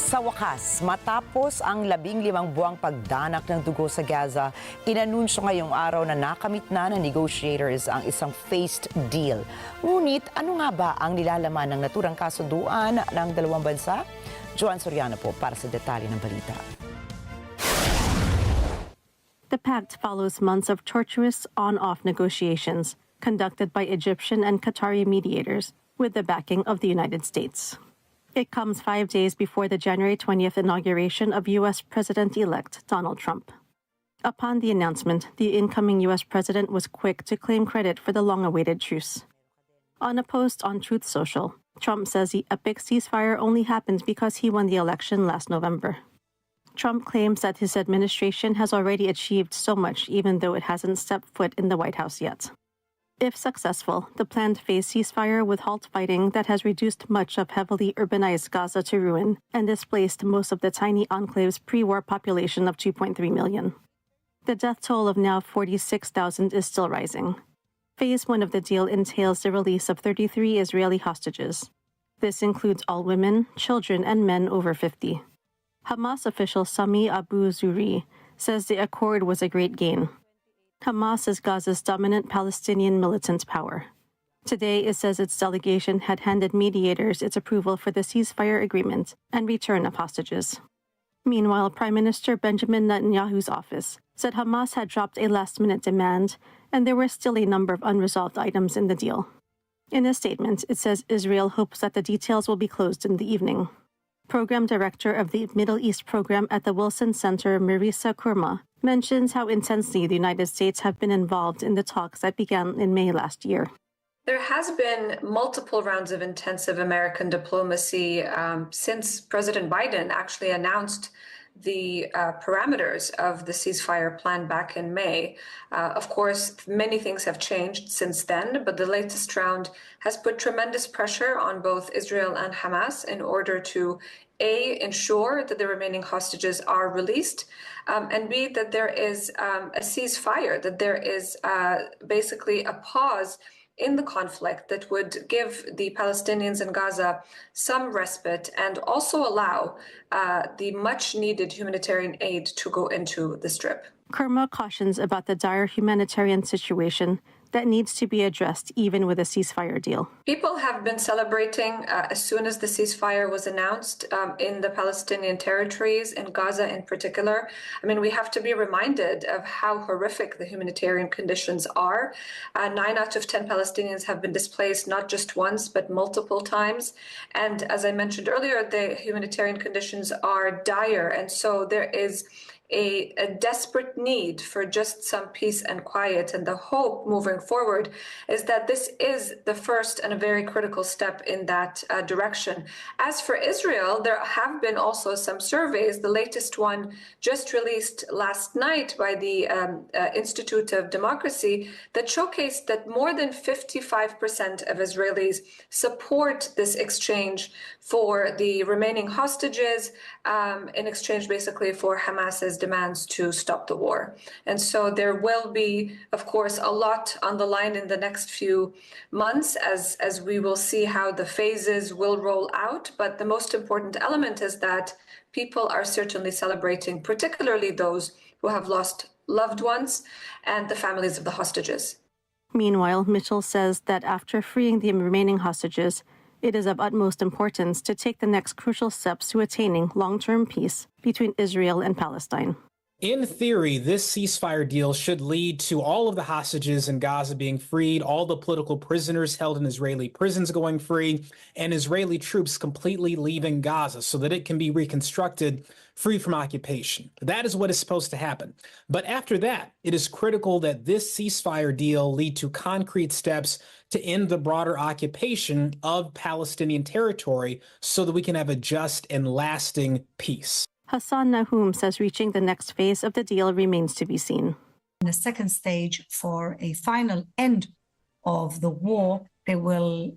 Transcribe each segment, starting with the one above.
Sa wakas, matapos ang 15 buwang pagdanak ng dugo sa Gaza, inanunsyo ngayong araw na nakamit na ng negotiators ang isang phased deal. Ngunit ano nga ba ang nilalaman ng naturang kasunduan ng dalawang bansa? Joan Soriano po para sa detalye ng balita. The pact follows months of tortuous on-off negotiations conducted by Egyptian and Qatari mediators with the backing of the United States. It comes 5 days before the January 20th inauguration of U.S. President-elect Donald Trump. Upon the announcement, the incoming U.S. president was quick to claim credit for the long-awaited truce. On a post on Truth Social, Trump says the epic ceasefire only happened because he won the election last November. Trump claims that his administration has already achieved so much even though it hasn't stepped foot in the White House yet. If successful, the planned phased ceasefire would halt fighting that has reduced much of heavily urbanized Gaza to ruin and displaced most of the tiny enclave's pre-war population of 2.3 million. The death toll of now 46,000 is still rising. Phase 1 of the deal entails the release of 33 Israeli hostages. This includes all women, children, and men over 50. Hamas official Sami Abu Zuri says the accord was a great gain. Hamas is Gaza's dominant Palestinian militant power. Today, it says its delegation had handed mediators its approval for the ceasefire agreement and return of hostages. Meanwhile, Prime Minister Benjamin Netanyahu's office said Hamas had dropped a last-minute demand and there were still a number of unresolved items in the deal. In a statement, it says Israel hopes that the details will be closed in the evening. Program Director of the Middle East Program at the Wilson Center, Marisa Kurma, mentions how intensely the United States have been involved in the talks that began in May last year. There has been multiple rounds of intensive American diplomacy since President Biden actually announced the parameters of the ceasefire plan back in May. Of course, many things have changed since then, but the latest round has put tremendous pressure on both Israel and Hamas in order to A, ensure that the remaining hostages are released, and B, that there is a ceasefire, that there is basically a pause in the conflict that would give the Palestinians in Gaza some respite and also allow the much-needed humanitarian aid to go into the Strip. Kurma cautions about the dire humanitarian situation that needs to be addressed even with a ceasefire deal. People have been celebrating as soon as the ceasefire was announced in the Palestinian territories, in Gaza in particular. I mean, we have to be reminded of how horrific the humanitarian conditions are. 9 out of 10 Palestinians have been displaced not just once, but multiple times. And as I mentioned earlier, the humanitarian conditions are dire. And so there is a desperate need for just some peace and quiet. And the hope moving forward is that this is the first and a very critical step in that direction. As for Israel, there have been also some surveys, the latest one just released last night by the Institute of Democracy, that showcased that more than 55% of Israelis support this exchange for the remaining hostages, in exchange basically for Hamas's demands to stop the war. And so there will be, of course, a lot on the line in the next few months as we will see how the phases will roll out. But the most important element is that people are certainly celebrating, particularly those who have lost loved ones and the families of the hostages. Meanwhile, Mitchell says that after freeing the remaining hostages, it is of utmost importance to take the next crucial steps to attaining long-term peace between Israel and Palestine. In theory, this ceasefire deal should lead to all of the hostages in Gaza being freed, all the political prisoners held in Israeli prisons going free, and Israeli troops completely leaving Gaza so that it can be reconstructed free from occupation. That is what is supposed to happen. But after that, it is critical that this ceasefire deal lead to concrete steps to end the broader occupation of Palestinian territory so that we can have a just and lasting peace. Hassan Nahum says reaching the next phase of the deal remains to be seen. In the second stage, for a final end of the war, they will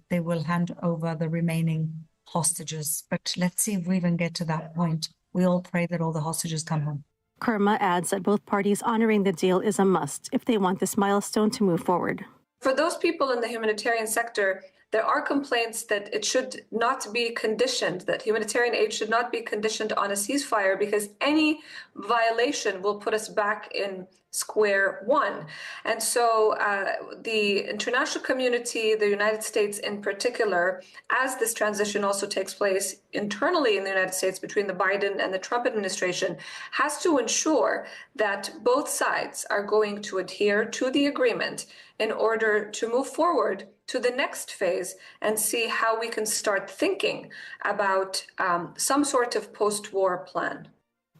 hand over the remaining hostages. But let's see if we even get to that point. We all pray that all the hostages come home. Kurma adds that both parties honoring the deal is a must if they want this milestone to move forward. For those people in the humanitarian sector there are complaints that it should not be conditioned, that humanitarian aid should not be conditioned on a ceasefire, because any violation will put us back in square one. And so the international community, the United States in particular, as this transition also takes place internally in the United States between the Biden and the Trump administration, has to ensure that both sides are going to adhere to the agreement in order to move forward to the next phase and see how we can start thinking about some sort of post-war plan.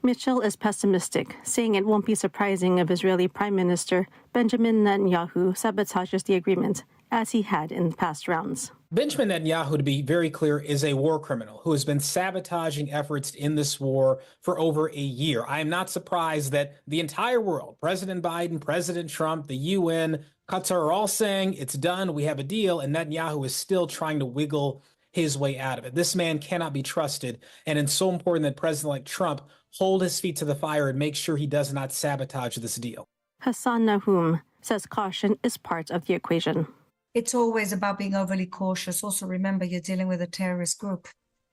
Mitchell is pessimistic, saying it won't be surprising if Israeli Prime Minister Benjamin Netanyahu sabotages the agreement, as he had in past rounds. Benjamin Netanyahu, to be very clear, is a war criminal who has been sabotaging efforts in this war for over a year. I am not surprised that the entire world, President Biden, President Trump, the UN, Qatar, are all saying it's done, we have a deal, and Netanyahu is still trying to wiggle his way out of it. This man cannot be trusted, and it's so important that President like Trump hold his feet to the fire and make sure he does not sabotage this deal. Hassan Nahum says caution is part of the equation. It's always about being overly cautious. Also, remember, you're dealing with a terrorist group.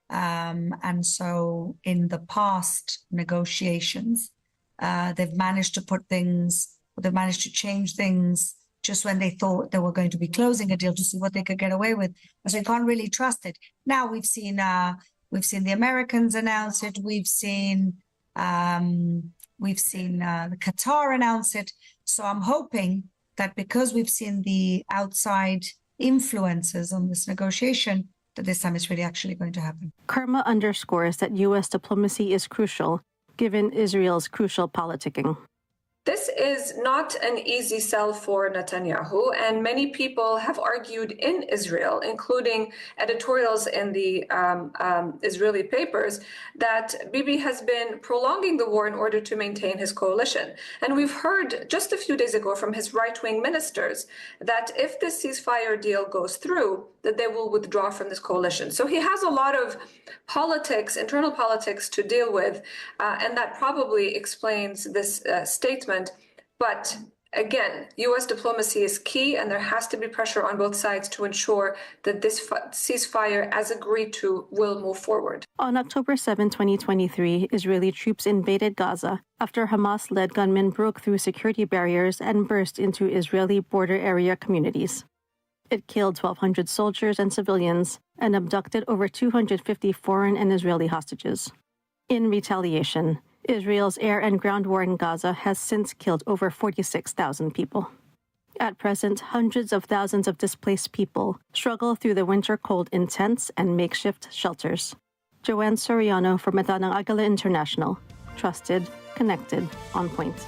And so in the past negotiations, they've managed to change things just when they thought they were going to be closing a deal to see what they could get away with. So you can't really trust it. Now we've seen the Americans announce it. We've seen the Qatar announce it. So I'm hoping that because we've seen the outside influences on this negotiation, that this time it's really actually going to happen. Karma underscores that U.S. diplomacy is crucial, given Israel's crucial politicking. This is not an easy sell for Netanyahu, and many people have argued in Israel, including editorials in the Israeli papers, that Bibi has been prolonging the war in order to maintain his coalition. And we've heard just a few days ago from his right-wing ministers that if this ceasefire deal goes through, that they will withdraw from this coalition. So he has a lot of politics, internal politics to deal with, and that probably explains this statement. But again, U.S. diplomacy is key, and there has to be pressure on both sides to ensure that this ceasefire, as agreed to, will move forward. On October 7, 2023, Israeli troops invaded Gaza after Hamas-led gunmen broke through security barriers and burst into Israeli border area communities. It killed 1,200 soldiers and civilians and abducted over 250 foreign and Israeli hostages. In retaliation, Israel's air and ground war in Gaza has since killed over 46,000 people. At present, hundreds of thousands of displaced people struggle through the winter cold in tents and makeshift shelters. Joanne Soriano for Matanang Agala International. Trusted, connected, on point.